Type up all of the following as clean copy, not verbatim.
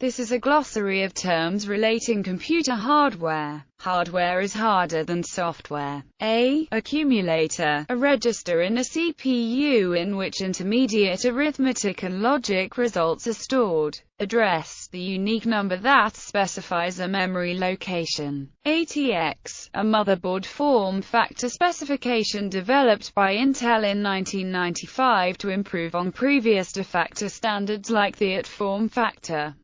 This is a glossary of terms relating computer hardware. Hardware is harder than software. Accumulator, a register in a CPU in which intermediate arithmetic and logic results are stored. Address, the unique number that specifies a memory location. ATX, a motherboard form factor specification developed by Intel in 1995 to improve on previous de facto standards like the AT form factor.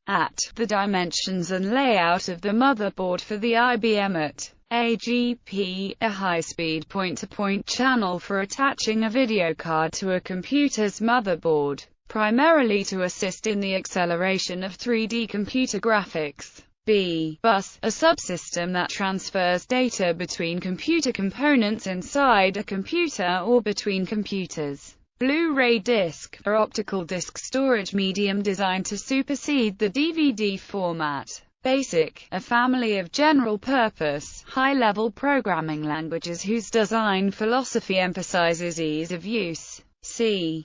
The dimensions and layout of the motherboard for the IBM AT. AGP, a high-speed point-to-point channel for attaching a video card to a computer's motherboard, primarily to assist in the acceleration of 3D computer graphics. Bus, a subsystem that transfers data between computer components inside a computer or between computers. Blu-ray disc, or optical disc storage medium designed to supersede the DVD format. BASIC, a family of general-purpose, high-level programming languages whose design philosophy emphasizes ease of use.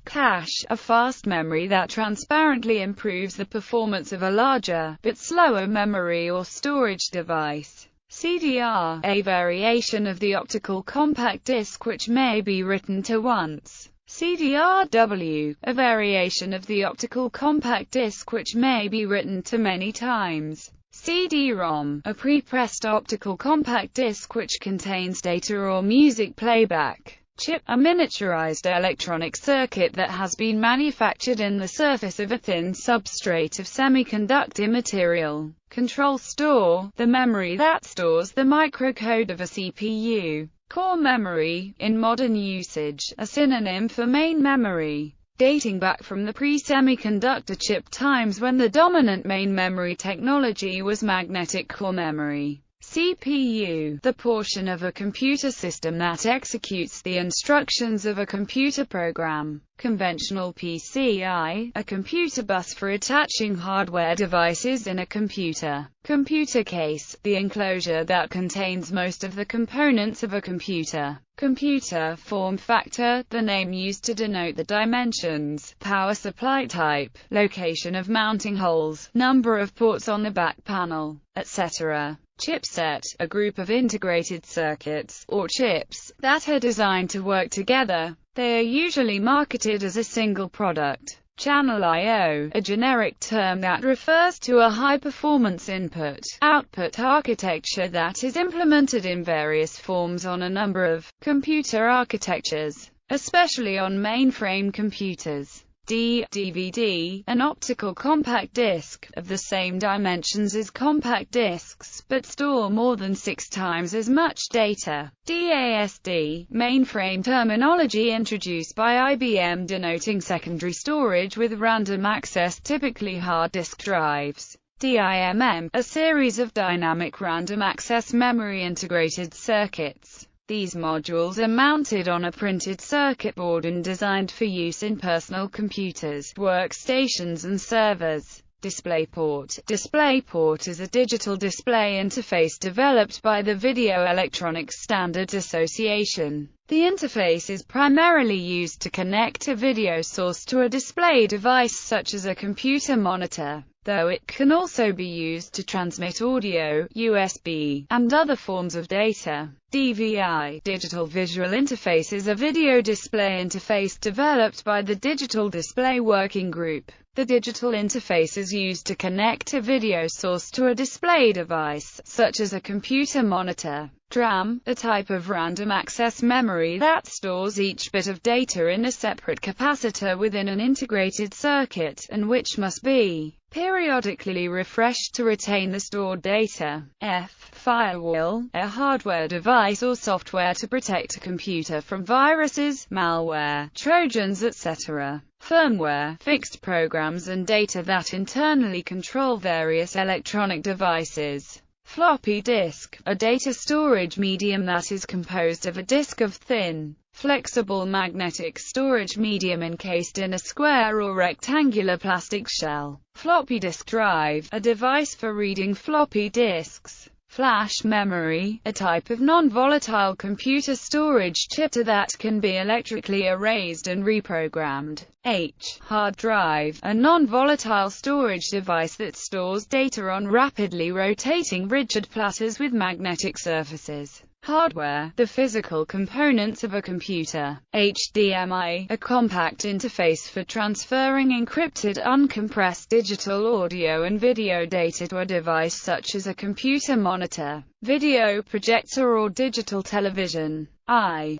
Cache, a fast memory that transparently improves the performance of a larger, but slower memory or storage device. CDR, a variation of the optical compact disc which may be written to once. CDRW, a variation of the optical compact disc which may be written to many times. Cd-Rom, a pre-pressed optical compact disc which contains data or music playback. Chip, a miniaturized electronic circuit that has been manufactured in the surface of a thin substrate of semiconductor material. Control store, the memory that stores the microcode of a CPU. Core memory, in modern usage, a synonym for main memory, dating back from the pre-semiconductor chip times when the dominant main memory technology was magnetic core memory. CPU, the portion of a computer system that executes the instructions of a computer program. Conventional PCI, a computer bus for attaching hardware devices in a computer. Computer case, the enclosure that contains most of the components of a computer. Computer form factor, the name used to denote the dimensions, power supply type, location of mounting holes, number of ports on the back panel, etc. Chipset, a group of integrated circuits, or chips, that are designed to work together. They are usually marketed as a single product. Channel I/O, a generic term that refers to a high-performance input-output architecture that is implemented in various forms on a number of computer architectures, especially on mainframe computers. DVD, an optical compact disc, of the same dimensions as compact discs, but store more than 6 times as much data. DASD, mainframe terminology introduced by IBM denoting secondary storage with random access, typically hard disk drives. DIMM, a series of dynamic random access memory integrated circuits. These modules are mounted on a printed circuit board and designed for use in personal computers, workstations and servers. Displayport. Displayport is a digital display interface developed by the Video Electronics Standards Association. The interface is primarily used to connect a video source to a display device such as a computer monitor, though it can also be used to transmit audio, USB, and other forms of data. DVI, Digital Visual Interface, is a video display interface developed by the Digital Display Working Group. The digital interface is used to connect a video source to a display device, such as a computer monitor. DRAM, a type of random access memory that stores each bit of data in a separate capacitor within an integrated circuit, and which must be periodically refreshed to retain the stored data. Firewall, a hardware device or software to protect a computer from viruses, malware, trojans, etc. Firmware, fixed programs and data that internally control various electronic devices. Floppy disk, a data storage medium that is composed of a disk of thin, flexible magnetic storage medium encased in a square or rectangular plastic shell. Floppy disk drive, a device for reading floppy disks. Flash memory, a type of non-volatile computer storage chip that can be electrically erased and reprogrammed. Hard drive, a non-volatile storage device that stores data on rapidly rotating rigid platters with magnetic surfaces. Hardware, the physical components of a computer. HDMI, a compact interface for transferring encrypted uncompressed digital audio and video data to a device such as a computer monitor, video projector or digital television.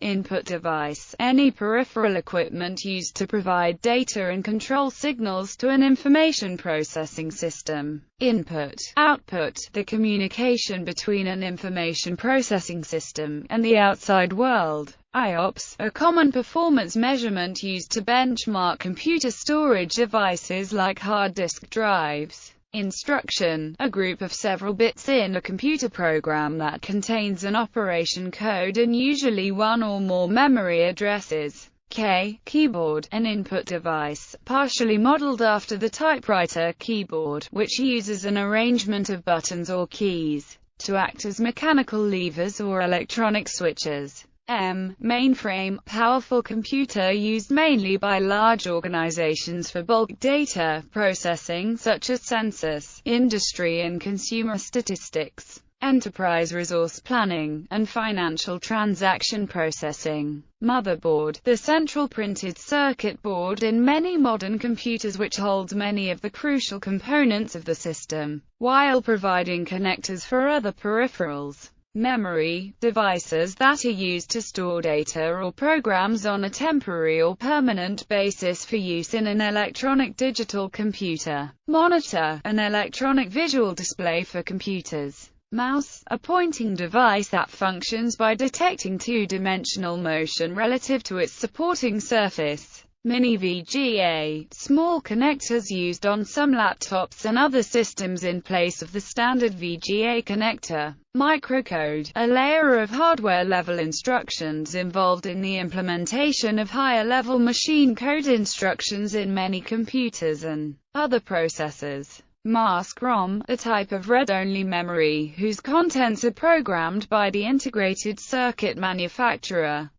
Input device, any peripheral equipment used to provide data and control signals to an information processing system. Input, output, the communication between an information processing system and the outside world. IOPS, a common performance measurement used to benchmark computer storage devices like hard disk drives. Instruction, a group of several bits in a computer program that contains an operation code and usually one or more memory addresses. Keyboard, an input device, partially modeled after the typewriter keyboard, which uses an arrangement of buttons or keys to act as mechanical levers or electronic switches. Mainframe, powerful computer used mainly by large organizations for bulk data processing such as census, industry and consumer statistics, enterprise resource planning, and financial transaction processing. Motherboard, the central printed circuit board in many modern computers which holds many of the crucial components of the system, while providing connectors for other peripherals. Memory, devices that are used to store data or programs on a temporary or permanent basis for use in an electronic digital computer. Monitor, an electronic visual display for computers. Mouse, a pointing device that functions by detecting two-dimensional motion relative to its supporting surface. Mini VGA, small connectors used on some laptops and other systems in place of the standard VGA connector. Microcode, a layer of hardware-level instructions involved in the implementation of higher-level machine code instructions in many computers and other processors. Mask-ROM, a type of read-only memory whose contents are programmed by the integrated circuit manufacturer.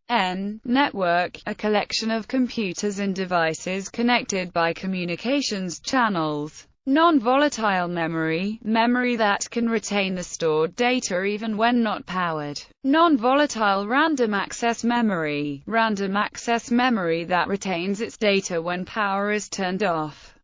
Network, a collection of computers and devices connected by communications channels. Non-volatile memory, memory that can retain the stored data even when not powered. Non-volatile random access memory, random access memory that retains its data when power is turned off.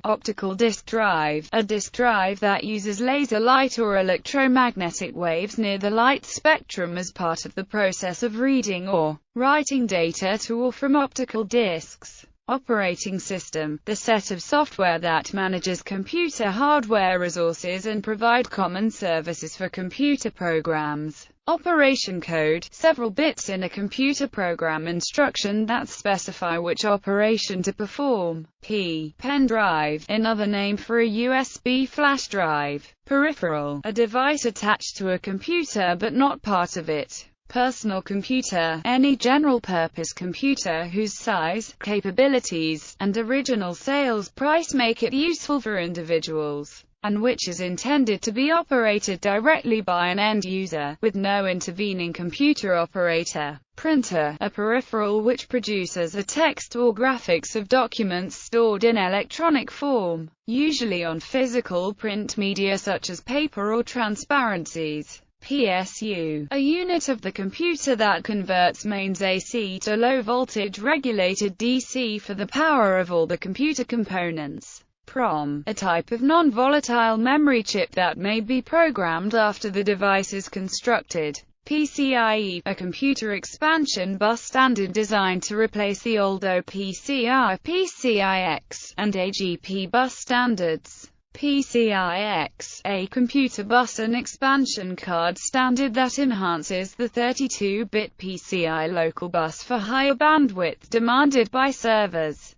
Optical disk drive, a disk drive that uses laser light or electromagnetic waves near the light spectrum as part of the process of reading or writing data to or from optical disks. Operating system, the set of software that manages computer hardware resources and provide common services for computer programs. Operation code, several bits in a computer program instruction that specify which operation to perform. Pen drive, another name for a USB flash drive. Peripheral, a device attached to a computer but not part of it. Personal computer, any general-purpose computer whose size, capabilities, and original sales price make it useful for individuals, and which is intended to be operated directly by an end user, with no intervening computer operator. Printer, a peripheral which produces a text or graphics of documents stored in electronic form, usually on physical print media such as paper or transparencies. PSU, a unit of the computer that converts mains AC to low-voltage regulated DC for the power of all the computer components. PROM, a type of non-volatile memory chip that may be programmed after the device is constructed. PCIe, a computer expansion bus standard designed to replace the old OPCI, PCIX, and AGP bus standards. PCIX, a computer bus and expansion card standard that enhances the 32-bit PCI local bus for higher bandwidth demanded by servers.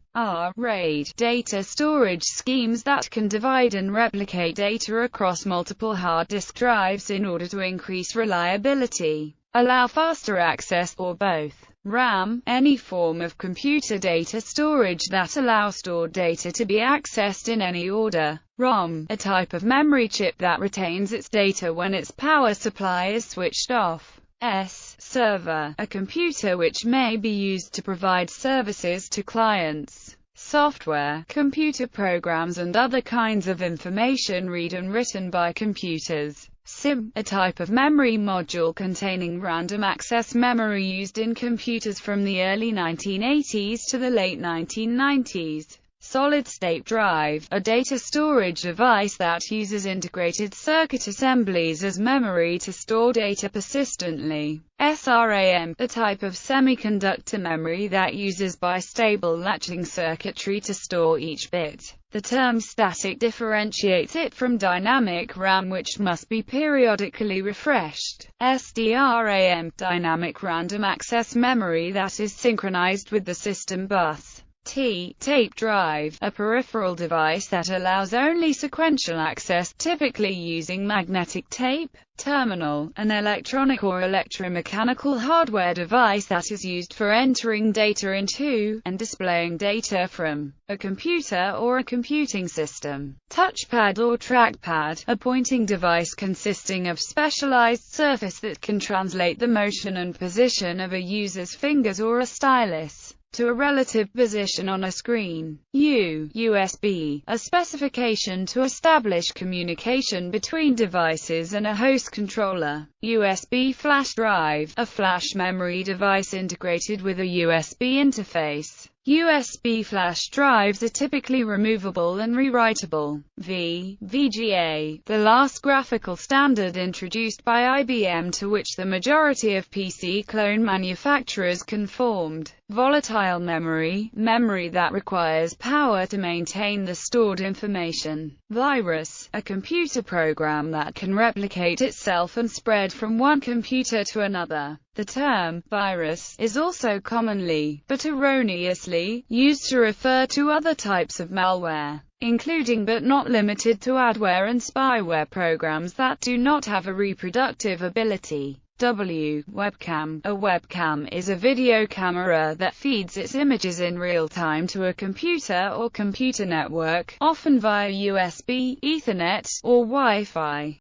RAID, data storage schemes that can divide and replicate data across multiple hard disk drives in order to increase reliability, allow faster access, or both. RAM, any form of computer data storage that allows stored data to be accessed in any order. ROM, a type of memory chip that retains its data when its power supply is switched off. S. Server, a computer which may be used to provide services to clients. Software, computer programs and other kinds of information read and written by computers. SIM, a type of memory module containing random access memory used in computers from the early 1980s to the late 1990s. Solid-state drive, a data storage device that uses integrated circuit assemblies as memory to store data persistently. SRAM, a type of semiconductor memory that uses bistable latching circuitry to store each bit. The term static differentiates it from dynamic RAM, which must be periodically refreshed. SDRAM, dynamic random access memory that is synchronized with the system bus. Tape drive, a peripheral device that allows only sequential access, typically using magnetic tape. Terminal, an electronic or electromechanical hardware device that is used for entering data into, and displaying data from, a computer or a computing system. Touchpad or trackpad, a pointing device consisting of specialized surface that can translate the motion and position of a user's fingers or a stylus to a relative position on a screen. USB, a specification to establish communication between devices and a host controller. USB flash drive, a flash memory device integrated with a USB interface. USB flash drives are typically removable and rewritable. VGA, the last graphical standard introduced by IBM to which the majority of PC clone manufacturers conformed. Volatile memory, memory that requires power to maintain the stored information. Virus, a computer program that can replicate itself and spread from one computer to another. The term virus is also commonly, but erroneously, used to refer to other types of malware, including but not limited to adware and spyware programs that do not have a reproductive ability. Webcam. A webcam is a video camera that feeds its images in real time to a computer or computer network, often via USB, Ethernet, or Wi-Fi.